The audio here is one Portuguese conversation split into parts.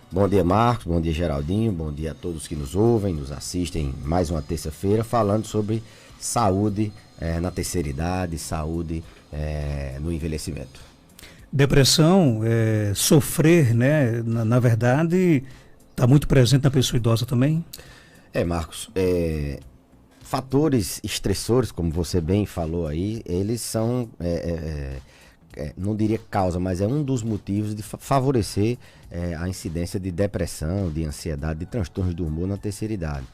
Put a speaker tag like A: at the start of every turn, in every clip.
A: Bom dia, Marcos. Bom dia, Geraldinho. Bom dia a todos que nos ouvem, nos assistem. Mais uma terça-feira falando sobre saúde na terceira idade, saúde no envelhecimento.
B: Depressão, sofrer, né? Na verdade, está muito presente na pessoa idosa também.
A: Marcos, fatores estressores, como você bem falou aí, eles são, não diria causa, mas é um dos motivos de favorecer a incidência de depressão, de ansiedade, de transtornos do humor na terceira idade.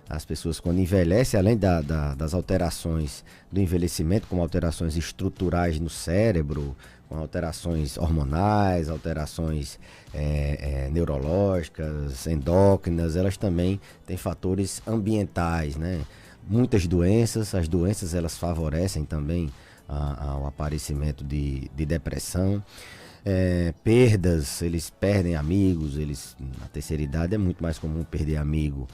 A: As pessoas, quando envelhecem, além das alterações do envelhecimento, como alterações estruturais no cérebro, com alterações hormonais, alterações neurológicas, endócrinas, elas também têm fatores ambientais, né? Muitas doenças, as doenças elas favorecem também ao aparecimento de depressão. Perdas, eles perdem amigos, na terceira idade é muito mais comum perder amigo.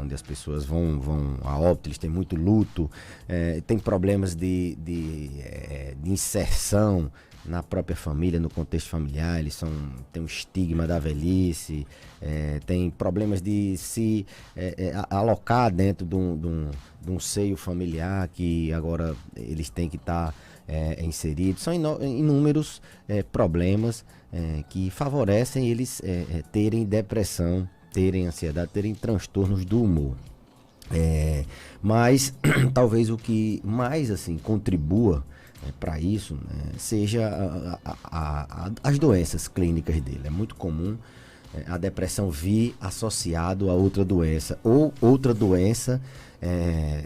A: Onde as pessoas vão a óbito, eles têm muito luto, tem problemas de inserção na própria família, no contexto familiar, têm um estigma da velhice, tem problemas de se alocar dentro de um seio familiar que agora eles têm que estar inseridos. São inúmeros problemas que favorecem eles terem depressão, terem ansiedade, terem transtornos do humor. Mas talvez o que mais assim contribua para isso seja as doenças clínicas dele. É muito comum a depressão vir associado a outra doença ou outra doença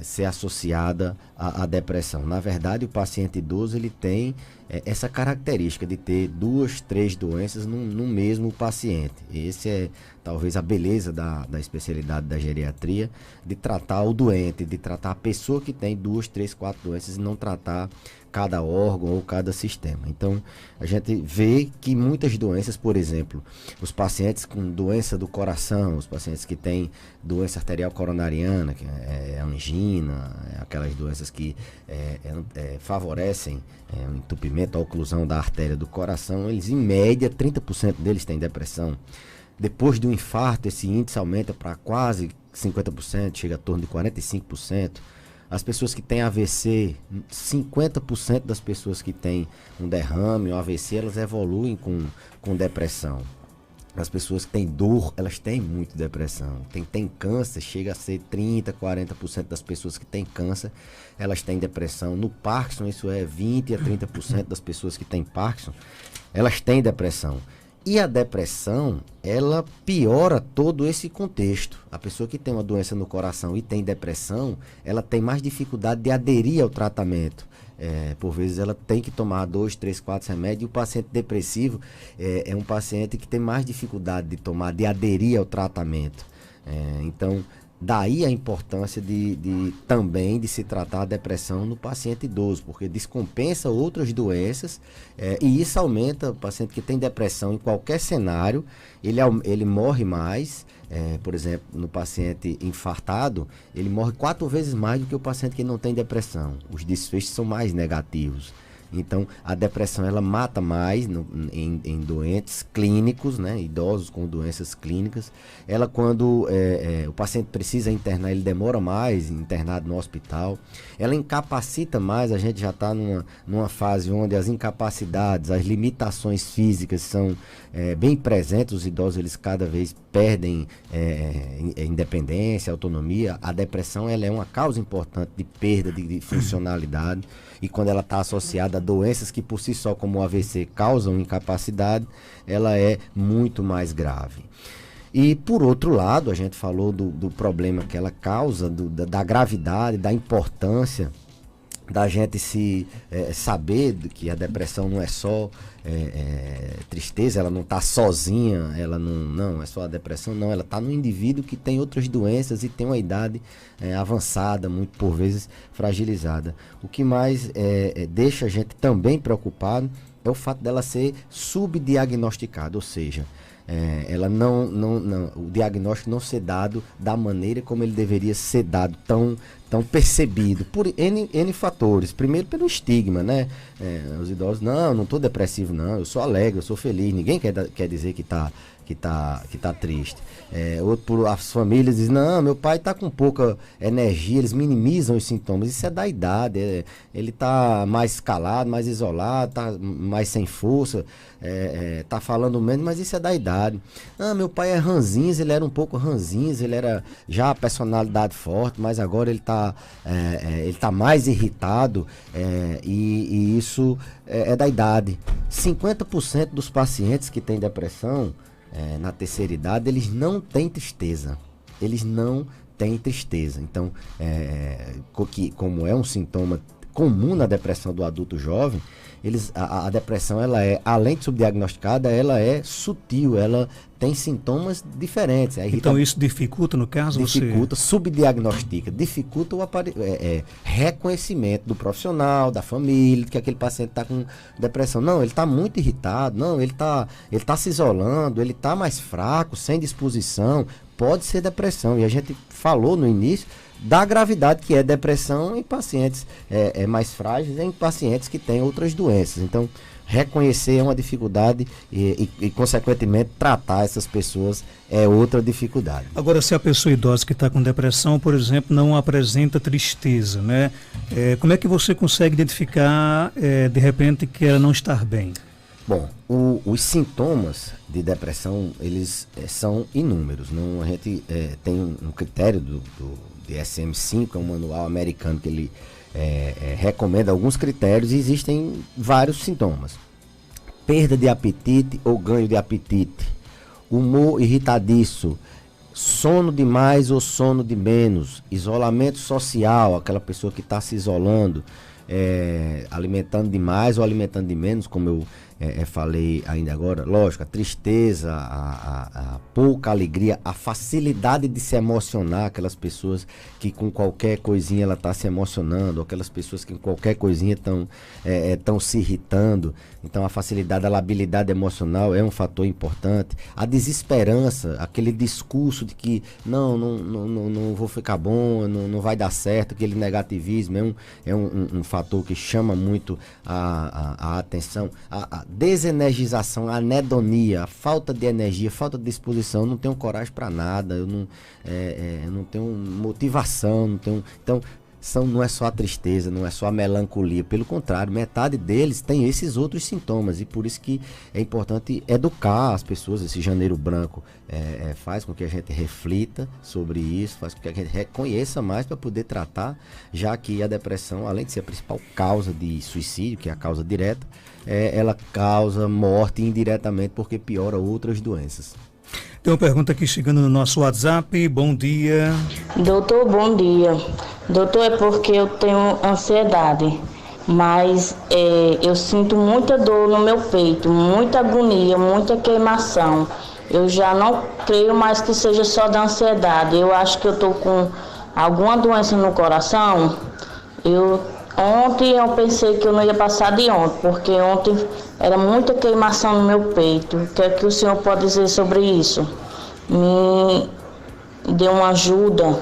A: ser associada à depressão. Na verdade, o paciente idoso ele tem essa característica de ter 2, 3 doenças no mesmo paciente. Esse é talvez a beleza da especialidade da geriatria, de tratar o doente, de tratar a pessoa que tem 2, 3, 4 doenças e não tratar cada órgão ou cada sistema. Então, a gente vê que muitas doenças, por exemplo, os pacientes com doença do coração, os pacientes que têm doença arterial coronariana, que é angina, aquelas doenças que favorecem o entupimento, a oclusão da artéria do coração, eles em média, 30% deles têm depressão. Depois do infarto, esse índice aumenta para quase 50%, chega a torno de 45%. As pessoas que têm AVC, 50% das pessoas que têm um derrame ou AVC, elas evoluem com depressão. As pessoas que têm dor, elas têm muito depressão. Tem câncer, chega a ser 30%, 40% das pessoas que têm câncer, elas têm depressão. No Parkinson, isso é 20% a 30% das pessoas que têm Parkinson, elas têm depressão. E a depressão, ela piora todo esse contexto. A pessoa que tem uma doença no coração e tem depressão, ela tem mais dificuldade de aderir ao tratamento. Por vezes ela tem que tomar 2, 3, 4 remédios, e o paciente depressivo é um paciente que tem mais dificuldade de aderir ao tratamento. Então, daí a importância também de se tratar a depressão no paciente idoso, porque descompensa outras doenças e isso aumenta o paciente que tem depressão em qualquer cenário, ele morre mais. Por exemplo, no paciente infartado, ele morre 4 vezes mais do que o paciente que não tem depressão. Os desfechos são mais negativos. Então, a depressão ela mata mais em doentes clínicos, né, idosos com doenças clínicas. Ela, quando o paciente precisa internar, ele demora mais internado no hospital. Ela incapacita mais, a gente já está numa fase onde as incapacidades, as limitações físicas são bem presentes. Os idosos eles cada vez perdem independência, autonomia. A depressão ela é uma causa importante de perda de funcionalidade. E quando ela está associada a doenças que por si só, como o AVC, causam incapacidade, ela é muito mais grave. E por outro lado, a gente falou do problema que ela causa, da gravidade, da importância da gente saber que a depressão não é só tristeza, ela não está sozinha, ela não é só a depressão, não, ela está no indivíduo que tem outras doenças e tem uma idade avançada, muito por vezes fragilizada. O que mais deixa a gente também preocupado é o fato dela ser subdiagnosticada, ou seja, ela o diagnóstico não ser dado da maneira como ele deveria ser dado, tão percebido, por N fatores. Primeiro pelo estigma, né? Os idosos, não estou depressivo não, eu sou alegre, eu sou feliz, ninguém quer dizer que está que tá triste. As famílias dizem, não, meu pai está com pouca energia, eles minimizam os sintomas. Isso é da idade, ele está mais calado, mais isolado, está mais sem força, está falando menos, mas isso é da idade. Ah, meu pai é ranzinza, ele era um pouco ranzinza, ele era já a personalidade forte, mas agora ele tá mais irritado, e isso é da idade. 50% dos pacientes que têm depressão na terceira idade, eles não têm tristeza. Eles não têm tristeza. Então, como é um sintoma comum na depressão do adulto jovem, a depressão, ela além de subdiagnosticada, ela é sutil, ela tem sintomas diferentes.
B: Então isso dificulta, no caso?
A: Dificulta, subdiagnostica, dificulta o reconhecimento do profissional, da família, que aquele paciente está com depressão. Não, ele está muito irritado, não, ele tá se isolando, ele está mais fraco, sem disposição, pode ser depressão. E a gente falou no início da gravidade que é depressão em pacientes mais frágeis, em pacientes que têm outras doenças. Então, reconhecer é uma dificuldade e consequentemente, tratar essas pessoas é outra dificuldade.
B: Agora, se a pessoa idosa que está com depressão, por exemplo, não apresenta tristeza, né? Como é que você consegue identificar, de repente, que ela não está bem?
A: Bom, os sintomas de depressão, eles são inúmeros. Não, a gente tem um critério do DSM-5, é um manual americano que ele recomenda alguns critérios, e existem vários sintomas. Perda de apetite ou ganho de apetite, humor irritadiço, sono demais ou sono de menos, isolamento social, aquela pessoa que está se isolando, alimentando demais ou alimentando de menos, como eu falei ainda agora. Lógico, a tristeza, a pouca alegria, a facilidade de se emocionar, aquelas pessoas que com qualquer coisinha ela está se emocionando, aquelas pessoas que com qualquer coisinha estão se irritando. Então a facilidade, a labilidade emocional é um fator importante. A desesperança, aquele discurso de que não vou ficar bom, não vai dar certo, aquele negativismo é um fator que chama muito a atenção. A desenergização, a anedonia, a falta de energia, falta de disposição, eu não tenho coragem para nada, eu não tenho motivação, não tenho. Então, não é só a tristeza, não é só a melancolia, pelo contrário, metade deles tem esses outros sintomas, e por isso que é importante educar as pessoas. Esse Janeiro Branco faz com que a gente reflita sobre isso, faz com que a gente reconheça mais para poder tratar, já que a depressão, além de ser a principal causa de suicídio, que é a causa direta, ela causa morte indiretamente porque piora outras doenças.
B: Tem uma pergunta aqui chegando no nosso WhatsApp. Bom dia.
C: Doutor, bom dia. Doutor, é porque eu tenho ansiedade, mas eu sinto muita dor no meu peito, muita agonia, muita queimação. Eu já não creio mais que seja só da ansiedade. Eu acho que eu estou com alguma doença no coração. Ontem eu pensei que eu não ia passar de ontem, porque ontem era muita queimação no meu peito. O que é que o senhor pode dizer sobre isso? Me dê uma ajuda,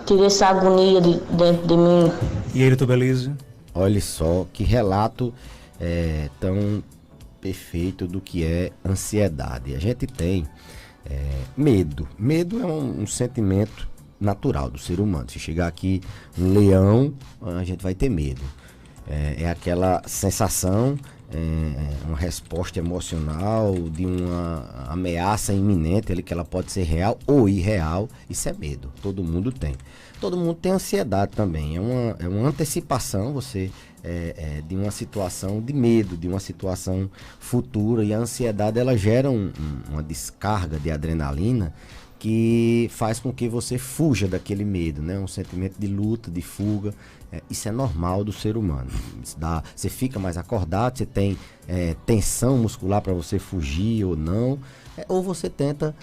C: tire essa agonia de dentro de mim.
B: E aí, doutor Belise?
A: Olha só que relato tão perfeito do que é ansiedade. A gente tem medo. Medo é um sentimento natural do ser humano. Se chegar aqui um leão, a gente vai ter medo. É aquela sensação, uma resposta emocional de uma ameaça iminente, que ela pode ser real ou irreal. Isso é medo, todo mundo tem. Todo mundo tem ansiedade também, é uma antecipação de uma situação de medo, de uma situação futura, e a ansiedade ela gera uma descarga de adrenalina que faz com que você fuja daquele medo, né? Um sentimento de luta, de fuga. Isso é normal do ser humano. Você fica mais acordado, você tem tensão muscular para você fugir ou não, ou você tenta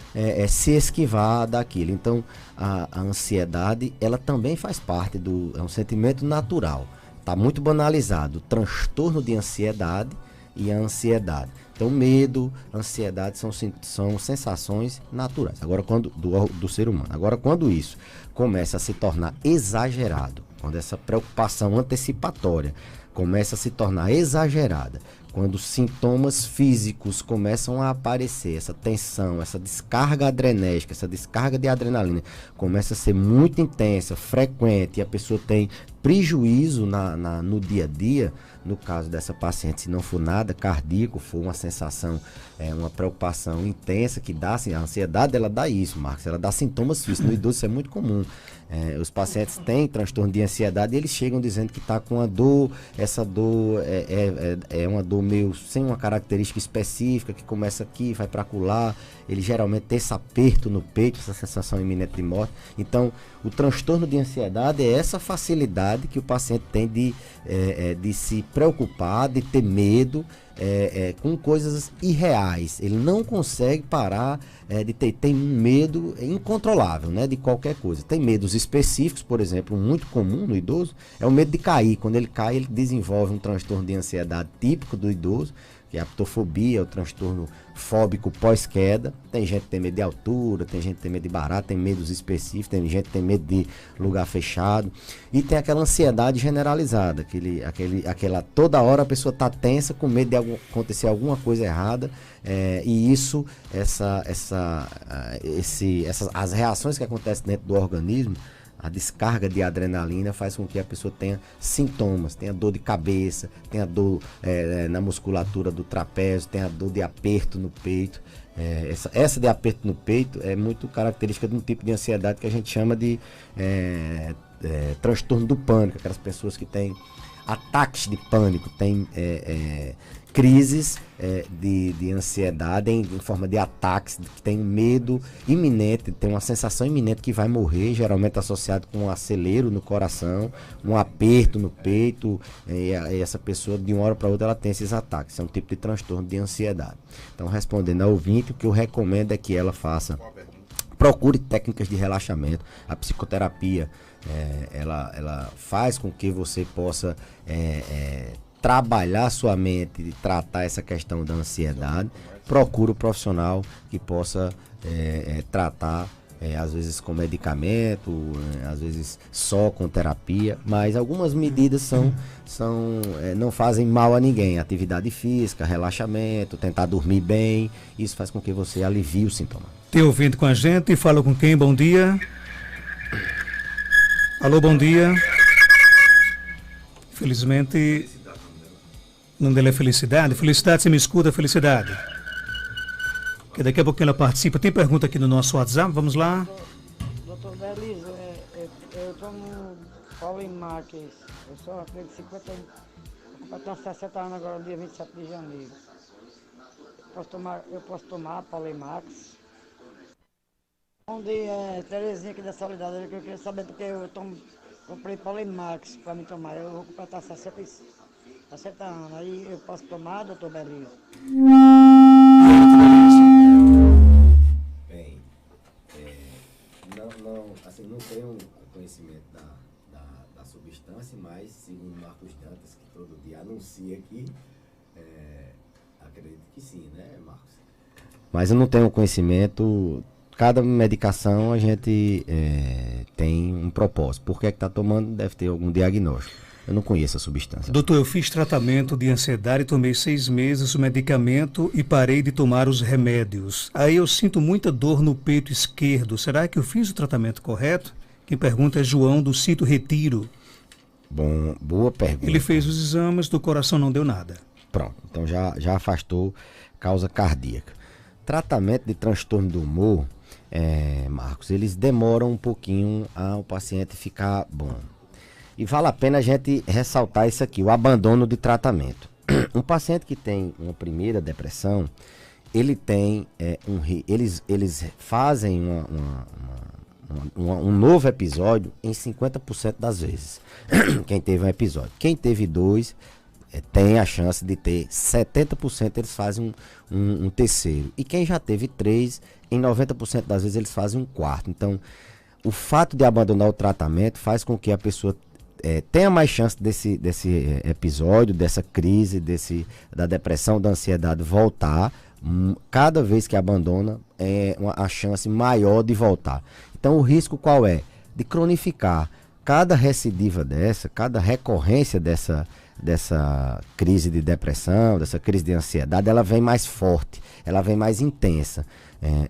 A: se esquivar daquilo. Então, a ansiedade, ela também faz parte é um sentimento natural. Está muito banalizado o transtorno de ansiedade e a ansiedade. Então, medo, ansiedade são sensações naturais. Agora, do ser humano. Agora, quando isso começa a se tornar exagerado, quando essa preocupação antecipatória começa a se tornar exagerada, quando os sintomas físicos começam a aparecer, essa tensão, essa descarga adrenérgica, essa descarga de adrenalina começa a ser muito intensa, frequente, e a pessoa tem prejuízo no dia a dia. No caso dessa paciente, se não for nada cardíaco, for uma sensação, uma preocupação intensa que dá, assim, a ansiedade, ela dá isso, Marcos, ela dá sintomas físicos. No idoso isso é muito comum. Os pacientes têm transtorno de ansiedade e eles chegam dizendo que está com uma dor, essa dor é uma dor meio sem uma característica específica, que começa aqui, vai para acolá. Ele geralmente tem esse aperto no peito, essa sensação iminente de morte. Então, o transtorno de ansiedade é essa facilidade que o paciente tem de se preocupar, de ter medo com coisas irreais. Ele não consegue parar tem um medo incontrolável, né, de qualquer coisa. Tem medos específicos, por exemplo, muito comum no idoso, é o medo de cair. Quando ele cai, ele desenvolve um transtorno de ansiedade típico do idoso, que é a ptofobia, o transtorno fóbico pós-queda. Tem gente que tem medo de altura, tem gente que tem medo de barata, tem medos específicos, tem gente que tem medo de lugar fechado. E tem aquela ansiedade generalizada, aquela toda hora a pessoa está tensa, com medo de acontecer alguma coisa errada, e isso, as reações que acontecem dentro do organismo, a descarga de adrenalina faz com que a pessoa tenha sintomas, tenha dor de cabeça, tenha dor na musculatura do trapézio, tenha dor de aperto no peito. Essa de aperto no peito é muito característica de um tipo de ansiedade que a gente chama de transtorno do pânico. Aquelas pessoas que têm ataques de pânico, têm crises de ansiedade em forma de ataques, que tem um medo iminente, tem uma sensação iminente que vai morrer, geralmente associado com um acelero no coração, um aperto no peito, e essa pessoa de uma hora para outra ela tem esses ataques. É um tipo de transtorno de ansiedade. Então, respondendo ao ouvinte, o que eu recomendo é que ela procure técnicas de relaxamento. A psicoterapia ela faz com que você possa trabalhar sua mente e tratar essa questão da ansiedade. Procure um profissional que possa tratar, às vezes com medicamento, às vezes só com terapia, mas algumas medidas não fazem mal a ninguém. Atividade física, relaxamento, tentar dormir bem, isso faz com que você alivie o sintoma.
B: Tem ouvinte com a gente, fala com quem? Bom dia. Alô, bom dia. Felizmente, o nome dela é Felicidade. Felicidade, você me escuta, Felicidade? Que daqui a pouco ela participa. Tem pergunta aqui no nosso WhatsApp, vamos lá.
D: Doutor Belisa, eu tomo Polimax, eu sou atleta de 50 anos, vou completar 60 anos agora, no dia 27 de janeiro. Eu posso tomar Polimax? Bom dia, Terezinha aqui da Solidariedade, que eu queria saber porque comprei Polimax para me tomar, eu vou completar 60 anos, aí eu posso tomar, doutor Belisa?
A: Bem, não tenho conhecimento da substância, mas segundo Marcos Dantas, que todo dia anuncia aqui, acredito que sim, né, Marcos? Mas eu não tenho conhecimento. Cada medicação a gente tem um propósito. Por que está tomando? Deve ter algum diagnóstico. Eu não conheço a substância.
B: Doutor, eu fiz tratamento de ansiedade, tomei 6 meses o medicamento e parei de tomar os remédios. Aí eu sinto muita dor no peito esquerdo. Será que eu fiz o tratamento correto? Quem pergunta é João do Sítio Retiro.
A: Bom, boa pergunta.
B: Ele fez os exames, do coração não deu nada.
A: Pronto, então já afastou causa cardíaca. Tratamento de transtorno do humor, Marcos, eles demoram um pouquinho ao paciente ficar bom. E vale a pena a gente ressaltar isso aqui, o abandono de tratamento. Um paciente que tem uma primeira depressão, ele tem eles fazem um novo episódio em 50% das vezes. Quem teve um episódio. Quem teve 2 tem a chance de ter 70%, eles fazem um terceiro. E quem já teve 3, em 90% das vezes eles fazem um quarto. Então, o fato de abandonar o tratamento faz com que a pessoa tenha mais chance desse episódio, dessa crise, da depressão, da ansiedade voltar. Cada vez que abandona, a chance maior de voltar. Então, o risco qual é? De cronificar. cada recidiva dessa, cada recorrência dessa crise de depressão, dessa crise de ansiedade, ela vem mais forte, ela vem mais intensa,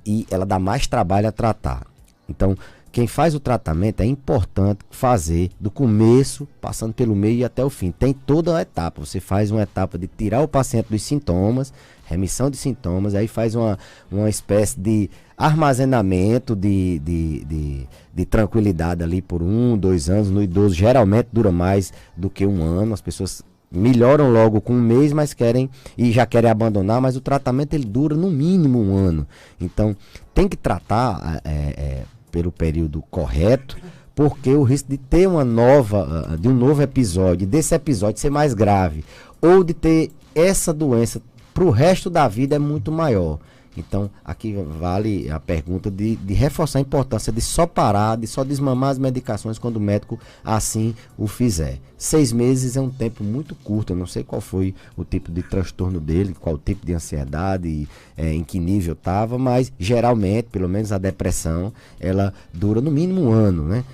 A: e ela dá mais trabalho a tratar. Então, quem faz o tratamento é importante fazer do começo, passando pelo meio e até o fim. Tem toda a etapa. Você faz uma etapa de tirar o paciente dos sintomas, remissão de sintomas, aí faz uma espécie de armazenamento de tranquilidade ali por 1, 2 anos. No idoso geralmente dura mais do que 1 ano. As pessoas melhoram logo com 1 mês, mas já querem abandonar, mas o tratamento ele dura no mínimo 1 ano. Então tem que tratar pelo período correto, porque o risco de ter um novo episódio, desse episódio ser mais grave, ou de ter essa doença para o resto da vida é muito maior. Então, aqui vale a pergunta de reforçar a importância de só parar, de só desmamar as medicações quando o médico assim o fizer. 6 meses é um tempo muito curto, eu não sei qual foi o tipo de transtorno dele, qual o tipo de ansiedade, em que nível estava, mas geralmente, pelo menos a depressão, ela dura no mínimo 1 ano, né?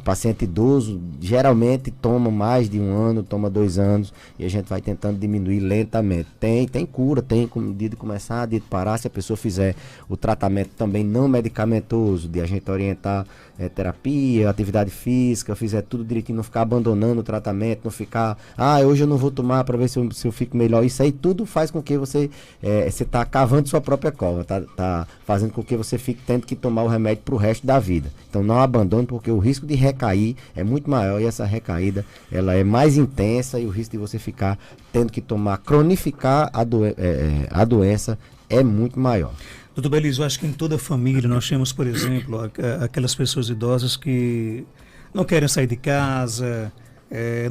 A: Paciente idoso geralmente toma mais de 1 ano, toma 2 anos, e a gente vai tentando diminuir lentamente. Tem cura, tem dia de começar, dia de parar, se a pessoa fizer o tratamento também não medicamentoso, de a gente orientar terapia, atividade física, fizer tudo direitinho, não ficar abandonando o tratamento, não ficar, hoje eu não vou tomar para ver se eu fico melhor. Isso aí tudo faz com que você está cavando sua própria cova, tá fazendo com que você fique tendo que tomar o remédio para o resto da vida. Então não abandone, porque o risco de recair é muito maior, e essa recaída ela é mais intensa, e o risco de você ficar tendo que cronificar a doença é muito maior.
B: Doutor Belísio, eu acho que em toda família nós temos, por exemplo, aquelas pessoas idosas que não querem sair de casa,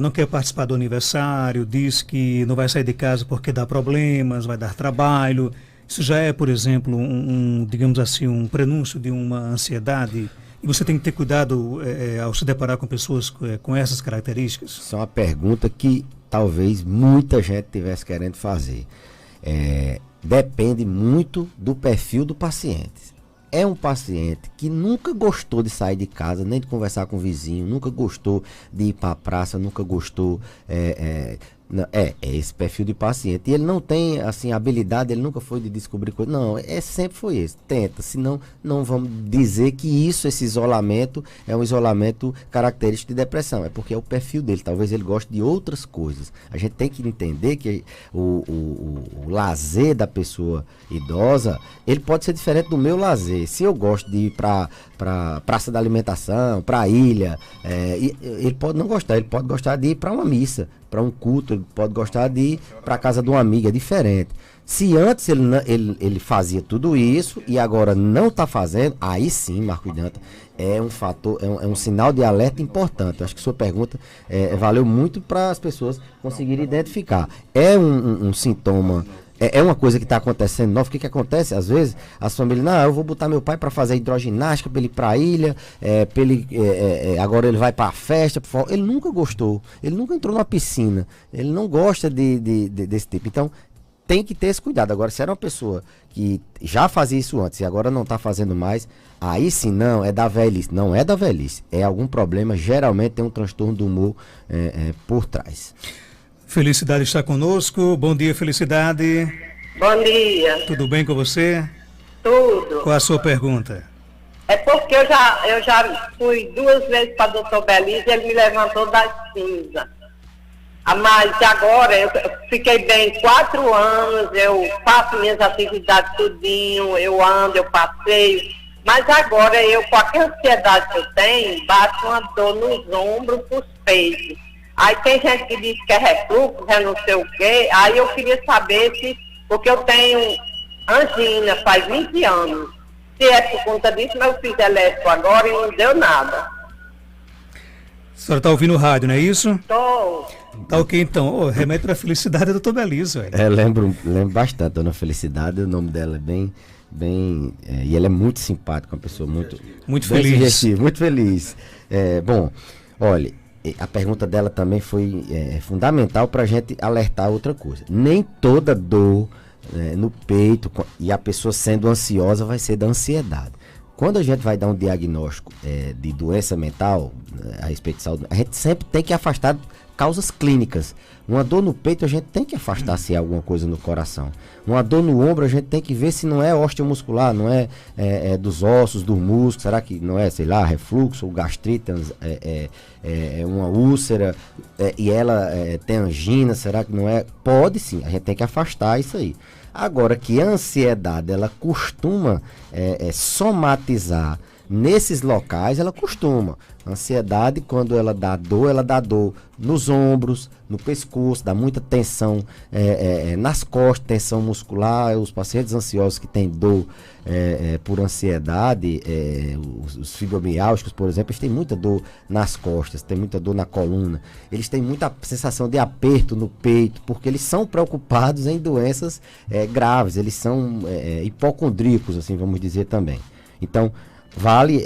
B: não quer participar do aniversário, diz que não vai sair de casa porque dá problemas, vai dar trabalho. Isso já é, por exemplo, digamos assim, um prenúncio de uma ansiedade? E você tem que ter cuidado ao se deparar com pessoas com essas características?
A: Isso é uma pergunta que talvez muita gente estivesse querendo fazer. Depende muito do perfil do paciente. É um paciente que nunca gostou de sair de casa, nem de conversar com o vizinho, nunca gostou de ir para a praça, nunca gostou... É esse perfil de paciente. E ele não tem, assim, habilidade, ele nunca foi de descobrir coisas. Não, sempre foi esse. Tenta, senão não vamos dizer que esse isolamento é um isolamento característico de depressão. É porque é o perfil dele. Talvez ele goste de outras coisas. A gente tem que entender que o lazer da pessoa idosa, ele pode ser diferente do meu lazer. Se eu gosto de ir para praça da alimentação, para a ilha, ele pode não gostar. Ele pode gostar de ir para uma missa, para um culto, ele pode gostar de ir para a casa de um amigo, é diferente. Se antes ele fazia tudo isso e agora não está fazendo, aí sim, Marco Idanta, é um fator, é um sinal de alerta importante. Eu acho que sua pergunta valeu muito para as pessoas conseguirem identificar. É um sintoma. É uma coisa que está acontecendo nova. O que acontece? Às vezes, as famílias, eu vou botar meu pai para fazer hidroginástica, para ele ir para a ilha, agora ele vai para a festa. Ele nunca gostou, ele nunca entrou numa piscina, ele não gosta desse tipo. Então, tem que ter esse cuidado. Agora, se era uma pessoa que já fazia isso antes e agora não está fazendo mais, aí sim, não, é da velhice. Não é da velhice, é algum problema, geralmente tem um transtorno do humor por trás.
B: Felicidade está conosco. Bom dia, Felicidade.
E: Bom dia.
B: Tudo bem com você?
E: Tudo.
B: Qual a sua pergunta?
E: É porque eu já fui 2 vezes para o Dr. Belísio e ele me levantou das cinzas. Mas agora eu fiquei bem 4 anos, eu faço minhas atividades tudinho, eu ando, eu passeio. Mas agora com a ansiedade que eu tenho, bate uma dor nos ombros, nos peitos. Aí tem gente que diz que é refluxo, não sei o quê. Aí eu queria saber porque eu tenho angina faz 20 anos. Se é por conta disso, mas eu fiz elétrico agora e não deu nada.
B: A senhora está ouvindo o rádio, não é isso?
E: Estou.
B: Tá ok, então. Remédio para Felicidade é Dr. Belísio.
A: Lembro bastante, Dona Felicidade. O nome dela é bem e ela é muito simpática, uma pessoa muito
B: feliz.
A: Sugestiva, muito feliz. Bom, olha, a pergunta dela também foi fundamental para a gente alertar outra coisa. Nem toda dor no peito e a pessoa sendo ansiosa vai ser da ansiedade. quando a gente vai dar um diagnóstico de doença mental, a respeito de saúde, a gente sempre tem que afastar causas clínicas. Uma dor no peito, a gente tem que afastar se é alguma coisa no coração. Uma dor no ombro, a gente tem que ver se não é osteomuscular, não é, dos ossos, do músculo. Será que não é, sei lá, refluxo ou gastrite, uma úlcera, e ela tem angina, será que não é? Pode sim, a gente tem que afastar isso aí. Agora que a ansiedade, ela costuma somatizar nesses locais, ela costuma. A ansiedade, quando ela dá dor nos ombros, no pescoço, dá muita tensão nas costas, tensão muscular. Os pacientes ansiosos que têm dor por ansiedade, os fibromialgicos, por exemplo, eles têm muita dor nas costas, têm muita dor na coluna, eles têm muita sensação de aperto no peito, porque eles são preocupados em doenças graves, eles são hipocondríacos, assim vamos dizer também. Então, vale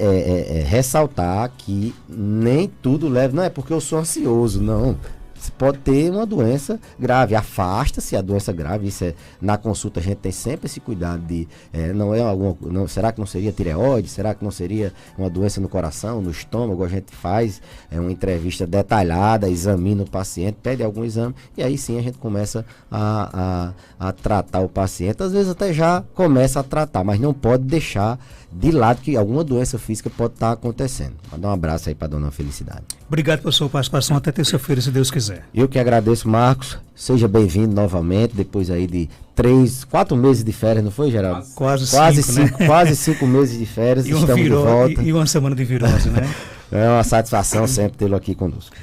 A: ressaltar que nem tudo leva, não é porque eu sou ansioso, não. Você pode ter uma doença grave, afasta-se a doença grave, isso na consulta a gente tem sempre esse cuidado de, será que não seria tireoide, será que não seria uma doença no coração, no estômago, a gente faz uma entrevista detalhada, examina o paciente, pede algum exame, e aí sim a gente começa a tratar o paciente, às vezes até já começa a tratar, mas não pode deixar de lado que alguma doença física pode estar acontecendo. Manda um abraço aí para dona Felicidade.
B: Obrigado pela sua participação, até terça-feira, se Deus quiser.
A: Eu que agradeço, Marcos. Seja bem-vindo novamente, depois aí de 4 meses de férias, não foi, Geraldo?
B: Quase
A: 5 meses de férias,
B: e
A: estamos de volta.
B: E uma semana de virose, né?
A: É uma satisfação sempre tê-lo aqui conosco.